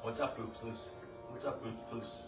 What's up, Oops Loose? What's up, Oops Loose?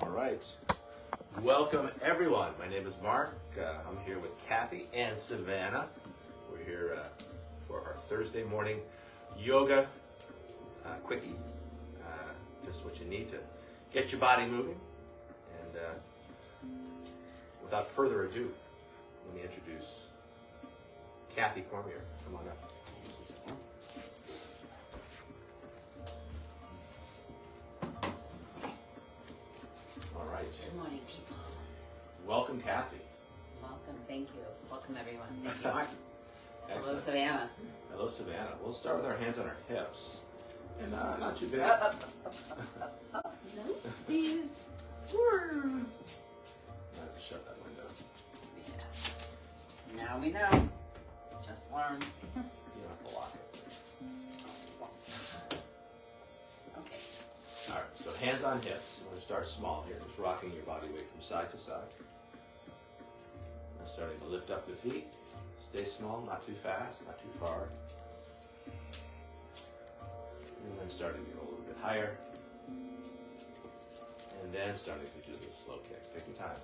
All right. Welcome, everyone. My name is Mark. I'm here with Kathy and Savannah. We're here for our Thursday morning yoga quickie. Just what you need to get your body moving. And without further ado, let me introduce Kathy Cormier. Come on up. Good morning, people. Welcome, Kathy. Welcome, thank you. Welcome, everyone. Thank you, Mark. Hello, Excellent. Savannah. Hello, Savannah. We'll start with our hands on our hips. And not too big. No, please. Shut that window. Yeah. Now we know. Just learned. You don't have to lock it. Okay. All right, so hands on hips. I'm going to start small here, just rocking your body weight from side to side. I'm starting to lift up the feet. Stay small, not too fast, not too far. And then starting to go a little bit higher. And then starting to do the slow kick. Take your time.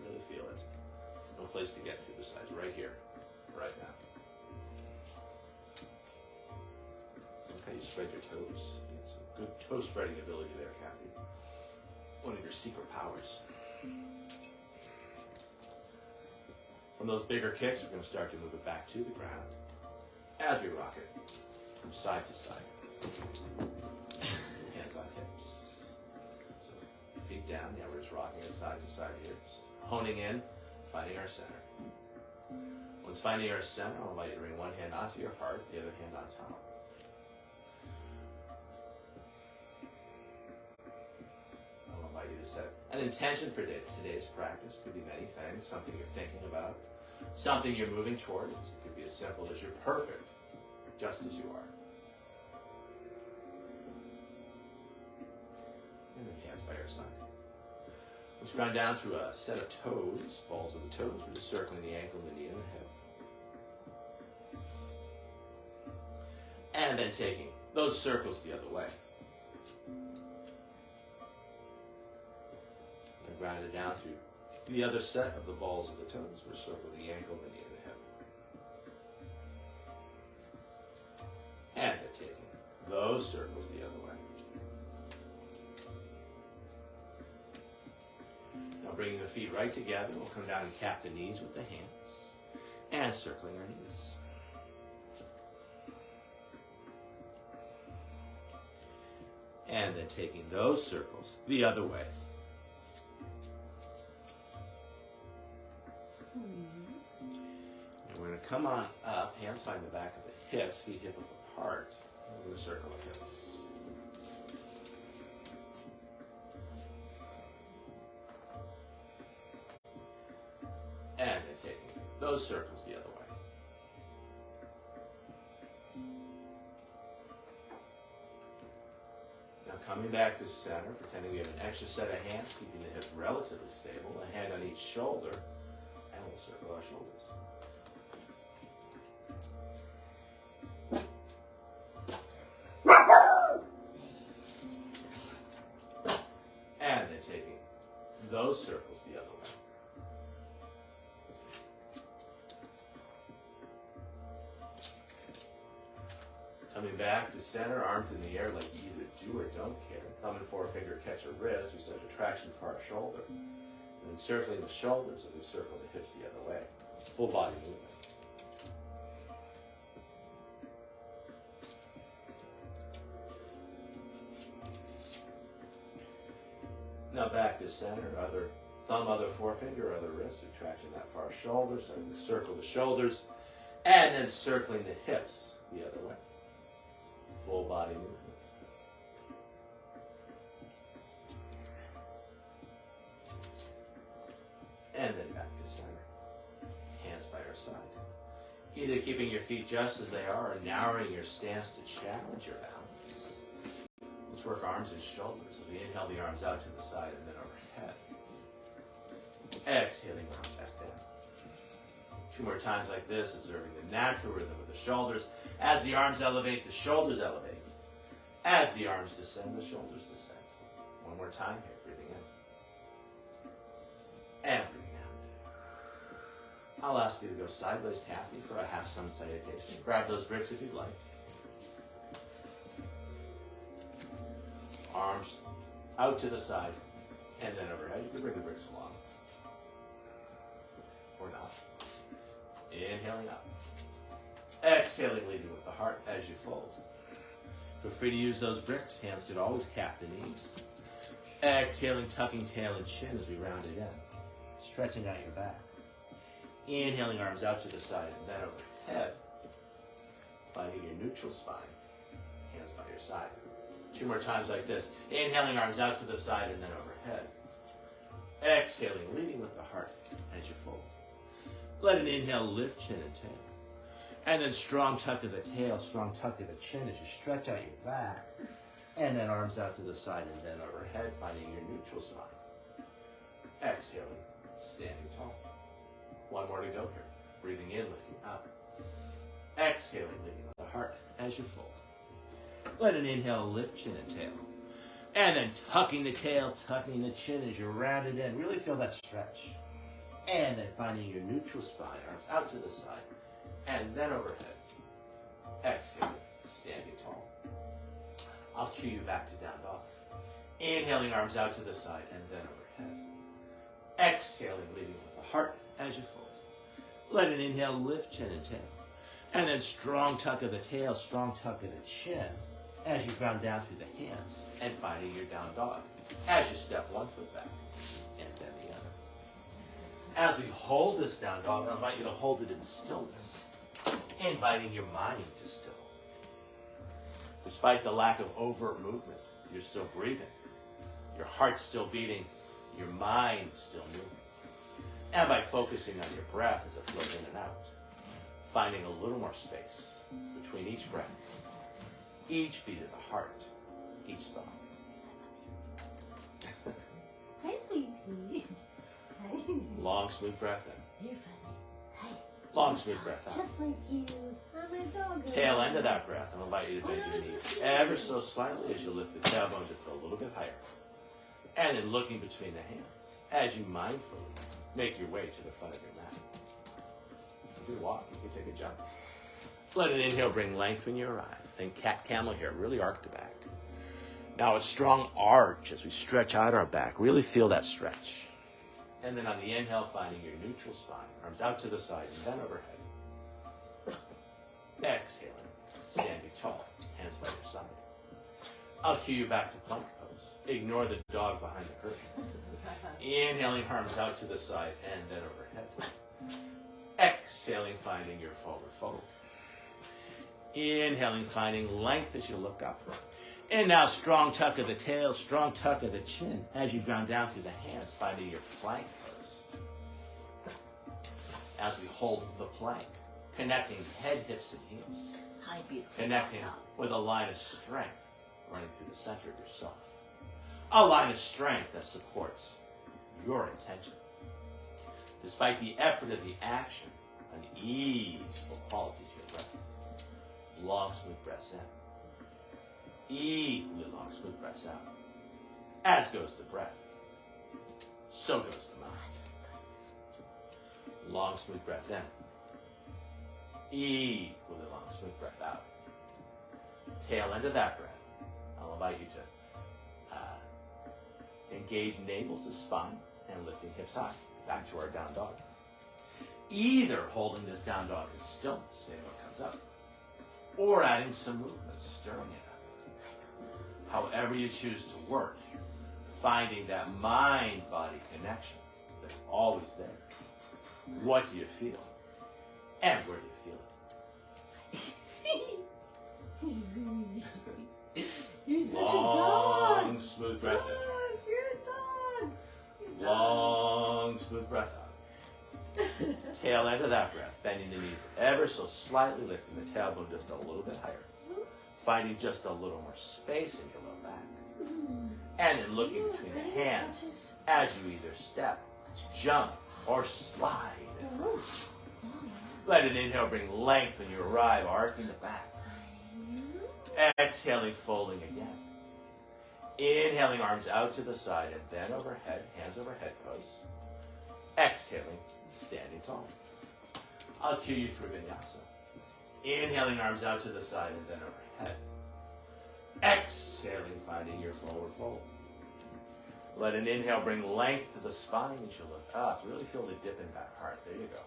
Really feel it. No place to get to besides right here, right now. Look how you spread your toes. It's a good toe spreading ability there, Kathy. One of your secret powers. From those bigger kicks, we're going to start to move it back to the ground as we rock it from side to side. Hands on hips. So feet down. Yeah, we're just rocking it side to side here. Just honing in, finding our center. Once finding your center, I'll invite you to bring one hand onto your heart, the other hand on top. I'll invite you to set an intention for today's practice. Could be many things, something you're thinking about, something you're moving towards. It could be as simple as you're perfect, just as you are. And then hands by your side. Let's ground down through a set of toes, balls of the toes. We're just circling the ankle, the knee, and the hip. And then taking those circles the other way. And ground it down through the other set of the balls of the toes. We're circling the ankle, the knee, and the hip. And then taking those circles the other way. Now bringing the feet right together, we'll come down and cap the knees with the hands. And circling our knees. And then taking those circles the other way. And we're going to come on up, hands find the back of the hips, feet hip width apart. We're going to circle the hips. And then taking those circles the other way. Now coming back to center, pretending we have an extra set of hands, keeping the hips relatively stable, a hand on each shoulder, and we'll circle our shoulders. And then taking those circles the other way. Coming back to center, arms in the air like you either do or don't care. Thumb and forefinger catch a wrist, just as a traction for our shoulder. And then circling the shoulders as we circle the hips the other way. Full body movement. Now back to center, other thumb, other forefinger, other wrist, retraction that far shoulder, starting to circle the shoulders, and then circling the hips the other way. Full body movement. And then back to center. Hands by our side. Either keeping your feet just as they are or narrowing your stance to challenge your balance. Let's work arms and shoulders. So we inhale the arms out to the side and then overhead. Exhaling arms back down. 2 more times like this, observing the natural rhythm of the shoulders. As the arms elevate, the shoulders elevate. As the arms descend, the shoulders descend. 1 more time here, breathing in. And breathing out. I'll ask you to go sideways, Kathy, for a half sun salutation. Grab those bricks if you'd like. Arms out to the side, and then overhead. You can bring the bricks along. Or not. Inhaling up. Exhaling, leading with the heart as you fold. Feel free to use those bricks. Hands could always cap the knees. Exhaling, tucking tail and chin as we round it in. Stretching out your back. Inhaling, arms out to the side and then overhead. Finding your neutral spine. Hands by your side. 2 more times like this. Inhaling, arms out to the side and then overhead. Exhaling, leading with the heart as you fold. Let an inhale lift chin and tail. And then strong tuck of the tail, strong tuck of the chin as you stretch out your back. And then arms out to the side and then overhead, finding your neutral spine. Exhaling, standing tall. 1 more to go here. Breathing in, lifting up. Exhaling, leading with the heart as you fold. Let an inhale lift chin and tail. And then tucking the tail, tucking the chin as you round it in. Really feel that stretch. And then finding your neutral spine, arms out to the side. And then overhead. Exhaling, standing tall. I'll cue you back to down dog. Inhaling, arms out to the side and then overhead. Exhaling, leading with the heart as you fold. Let an inhale lift chin and tail. And then strong tuck of the tail, strong tuck of the chin as you ground down through the hands and finding your down dog as you step 1 foot back and then the other. As we hold this down dog, I invite you to hold it in stillness, inviting your mind to still. Despite the lack of overt movement, you're still breathing. Your heart's still beating. Your mind's still moving. And by focusing on your breath as it flows in and out, finding a little more space between each breath, each beat of the heart, each thought. Hi, sweet pea. Hi. Long, smooth breath in. You're funny. Hi. Long, smooth breath out. Just like you. I'm a dog. Tail end of that breath, I'll invite you to bend Oh, no, your there's knees mosquito. ever so slightly as you lift the tailbone just a little bit higher. And then looking between the hands as you mindfully make your way to the front of your mat. You can walk, you can take a jump. Let an inhale bring length when you arrive. Think cat camel here, really arc the back. Now a strong arch as we stretch out our back. Really feel that stretch. And then on the inhale, finding your neutral spine. Arms out to the side and bend overhead. Exhaling, standing tall, hands by your side. I'll cue you back to plank pose. Ignore the dog behind the curtain. Inhaling, arms out to the side and then overhead. Exhaling, finding your forward fold. Inhaling, finding length as you look up. And now strong tuck of the tail, strong tuck of the chin as you've gone down through the hands, finding your plank pose. As we hold the plank, connecting head, hips, and heels. Hi, beautiful. Connecting with a line of strength running through the center of yourself. A line of strength that supports your intention. Despite the effort of the action, an easeful quality to your breath. Long, smooth breaths in. Equally long, smooth breaths out. As goes the breath, so goes the mind. Long, smooth breath in. Equally long, smooth breath out. Tail end of that breath. I'll invite you to engage navel to spine and lifting hips high. Back to our down dog. Either holding this down dog in stillness, seeing what comes up, or adding some movement, stirring it up. However you choose to work, finding that mind-body connection that's always there. What do you feel? And where do you feel it? You're such a Long, dog. smooth breath Dog, you're a dog. in. Long, smooth breath out. Tail end of that breath, bending the knees ever so slightly, lifting the tailbone just a little bit higher. Finding just a little more space in your low back. And then looking between the hands as you either step, jump, or slide in front. Let an inhale bring length when you arrive, arcing the back. Exhaling, folding again. Inhaling, arms out to the side and then overhead, hands overhead pose. Exhaling, standing tall. I'll cue you through vinyasa. Inhaling, arms out to the side and then overhead. Exhaling, finding your forward fold. Let an inhale bring length to the spine as you look up. Really feel the dip in back heart. There you go.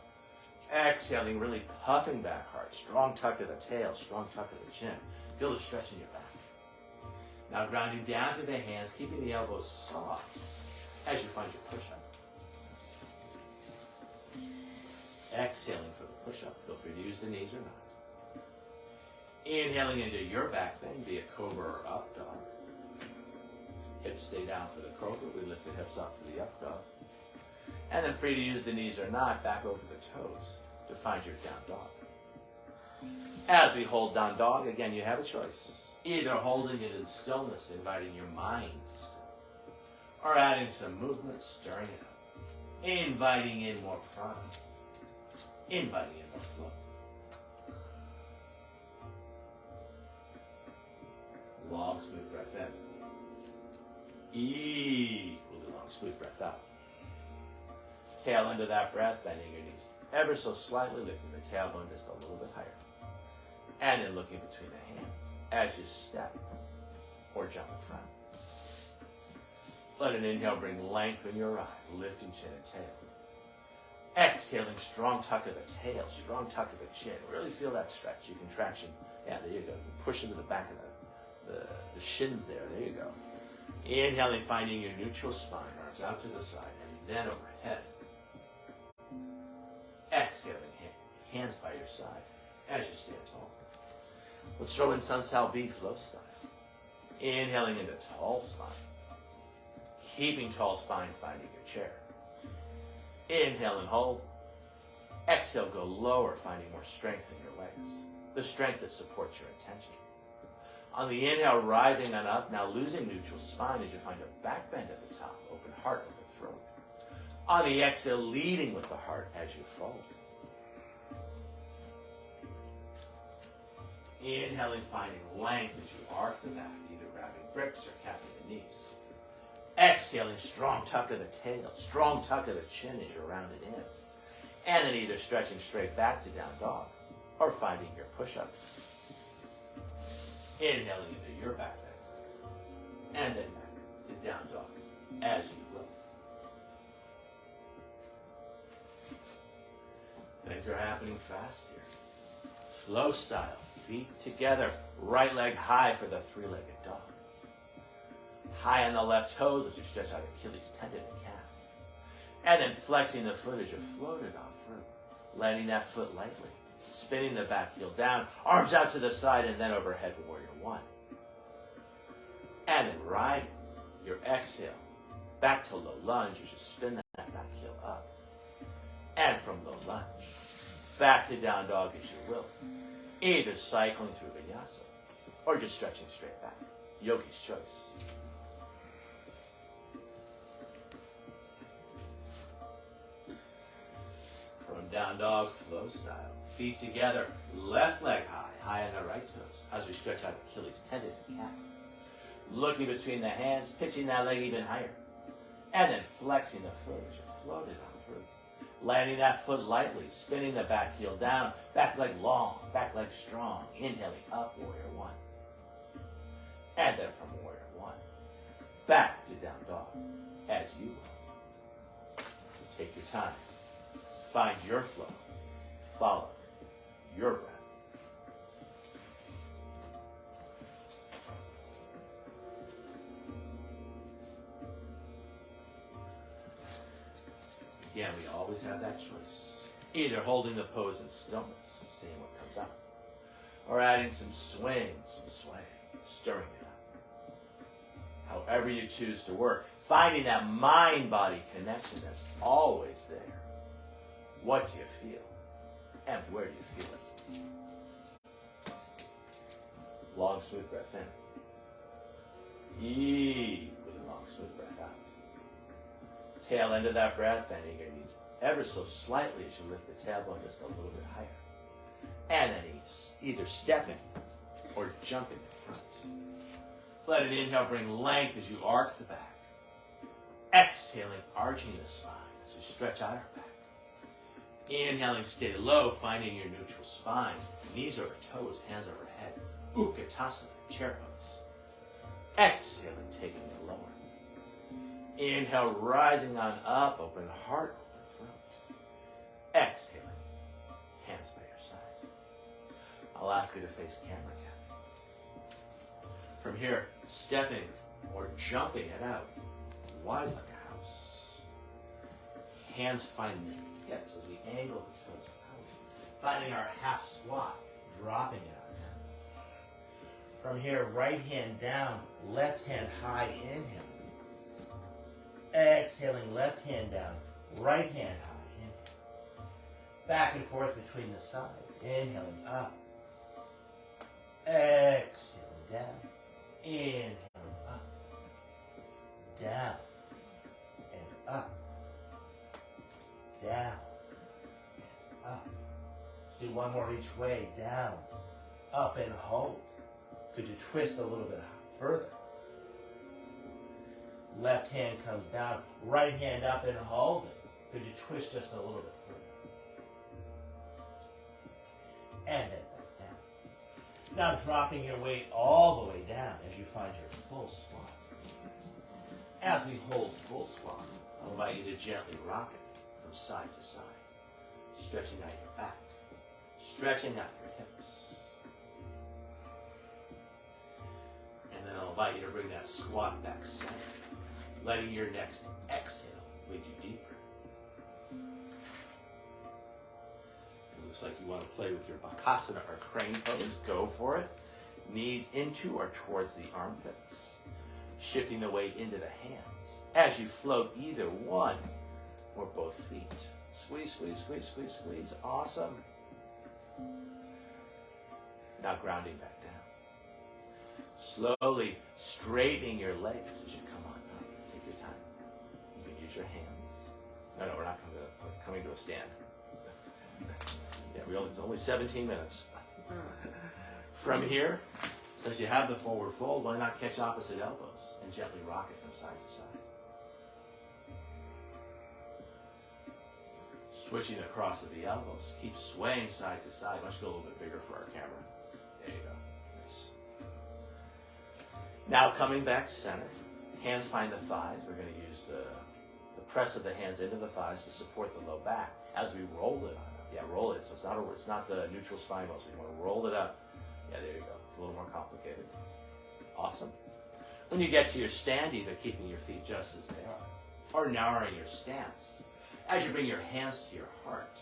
Exhaling, really puffing back heart. Strong tuck of the tail, strong tuck of the chin. Feel the stretch in your back. Now grounding down through the hands, keeping the elbows soft as you find your push-up. Exhaling for the push-up. Feel free to use the knees or not. Inhaling into your back bend, be it cobra or up dog. Hips stay down for the cobra. We lift the hips up for the up dog. And then free to use the knees or not, back over the toes to find your down dog. As we hold down dog, again, you have a choice. Either holding it in stillness, inviting your mind to still, or adding some movement, stirring it up, inviting in more prana, inviting in more flow. Long, smooth breath in. Equally long, smooth breath out. Tail end of that breath, bending your knees ever so slightly, lifting the tailbone just a little bit higher. And then looking between the hands as you step or jump in front. Let an inhale bring length when you arrive, lifting chin and tail. Exhaling, strong tuck of the tail, strong tuck of the chin. Really feel that stretch, your contraction. Yeah, there you go. You push into the back of the shins there. There you go. Inhaling, finding your neutral spine, arms out to the side, and then overhead. Exhaling, hands by your side as you stand tall. Let's throw in Sun Sal B flow style. Inhaling into tall spine. Keeping tall spine, finding your chair. Inhale and hold. Exhale, go lower, finding more strength in your legs. The strength that supports your intention. On the inhale, rising on up, now losing neutral spine as you find a back bend at the top, open heart, open throat. On the exhale, leading with the heart as you fold. Inhaling, finding length as you arc the back, either grabbing bricks or capping the knees. Exhaling, strong tuck of the tail, strong tuck of the chin as you round it in. And then either stretching straight back to down dog or finding your push-up. Inhaling into your back bend. And then back to down dog as you will. Things are happening fast here. Flow style, feet together, right leg high for the three-legged dog. High on the left toes as you stretch out Achilles tendon and calf. And then flexing the foot as you float it on through. Landing that foot lightly. Spinning the back heel down. Arms out to the side and then overhead warrior one. And then riding your exhale. Back to low lunge as you spin that back heel up. And from low lunge. Back to down dog as you will. Either cycling through vinyasa or just stretching straight back. Yogi's choice. From down dog, flow style. Feet together, left leg high, high on the right toes, as we stretch out Achilles tendon and calf. Looking between the hands, pitching that leg even higher. And then flexing the foot as you float it on through. Landing that foot lightly, spinning the back heel down, back leg long, back leg strong. Inhaling up, warrior one. And then from warrior one, back to down dog, as you will. So take your time. Find your flow. Follow your breath. Again, we always have that choice. Either holding the pose in stillness, seeing what comes up, or adding some swing, some sway, stirring it up. However you choose to work, finding that mind-body connection that's always there. What do you feel? And where do you feel it? Long, smooth breath in. Equally long, smooth breath out. Tail end of that breath, bending your knees ever so slightly as you lift the tailbone just a little bit higher. And then either stepping or jumping in front. Let it inhale, bring length as you arc the back. Exhaling, arching the spine as we stretch out our back. Inhaling, stay low, finding your neutral spine. Knees over toes, hands over head. Utkatasana, chair pose. Exhaling, taking it lower. Inhale, rising on up, open heart, open throat. Exhaling, hands by your side. I'll ask you to face camera, Kathy. From here, stepping or jumping it out, wide like a house. Hands find the hips as we angle the toes out. Finding our half squat, dropping it on down. From here, right hand down, left hand high, inhale. Exhaling, left hand down, right hand high, inhale. Back and forth between the sides, inhaling up. Exhaling down, inhaling up. Down, and up. Down, and up. Do one more each way, down, up and hold. Could you twist a little bit further? Left hand comes down, right hand up and hold it. Could you twist just a little bit further? And then back down. Now dropping your weight all the way down as you find your full squat. As we hold full squat, I'll invite you to gently rock it from side to side. Stretching out your back, stretching out your hips. And then I'll invite you to bring that squat back center. Letting your next exhale lead you deeper. Looks like you want to play with your Bakasana or crane pose. Go for it. Knees into or towards the armpits. Shifting the weight into the hands as you float either one or both feet. Squeeze, squeeze, squeeze, squeeze, squeeze. Awesome. Now grounding back down. Slowly straightening your legs as you come on up. Take your time. You can use your hands. No, we're not coming to a stand. Yeah, it's only 17 minutes. From here, since you have the forward fold, why not catch opposite elbows and gently rock it from side to side? Switching across to the elbows. Keep swaying side to side. Why don't you go a little bit bigger for our camera? There you go. Nice. Now coming back center. Hands find the thighs. We're going to use the press of the hands into the thighs to support the low back as we roll it on up. Yeah, roll it. So it's not the neutral spine motion. You want to roll it up. Yeah, there you go. It's a little more complicated. Awesome. When you get to your stand, either keeping your feet just as they are or narrowing your stance. As you bring your hands to your heart,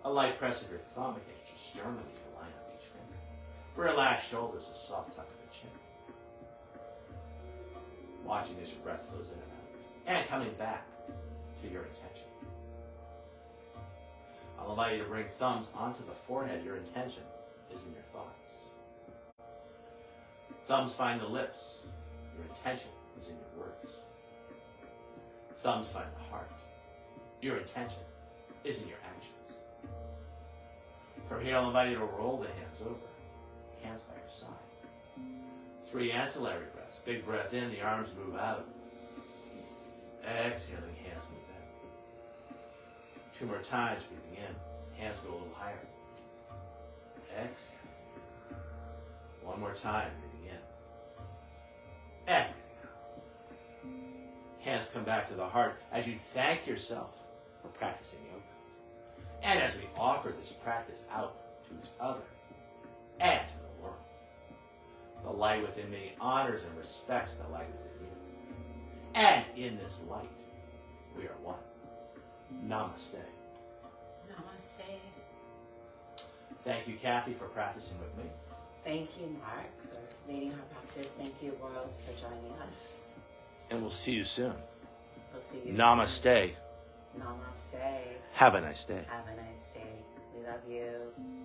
a light press of your thumb against your sternum as you line up each finger. Relax shoulders, a soft tuck of the chin. Watching as your breath flows in and out. And coming back to your intention. I'll invite you to bring thumbs onto the forehead. Your intention is in your thoughts. Thumbs find the lips. Your intention is in your words. Thumbs find the heart. Your intention is in your actions. From here, I'll invite you to roll the hands over. Hands by your side. 3 ancillary breaths. Big breath in, the arms move out. Exhaling, hands move in. 2 more times, breathing in. Hands go a little higher. Exhaling. 1 more time, breathing in. And breathing out. Hands come back to the heart as you thank yourself for practicing yoga. And as we offer this practice out to each other and to the world. The light within me honors and respects the light within you. And in this light, we are one. Namaste. Namaste. Thank you, Kathy, for practicing with me. Thank you, Mark, for leading our practice. Thank you, world, for joining us. And we'll see you soon. We'll see you Namaste. soon. Namaste. Have a nice day. Have a nice day. We love you.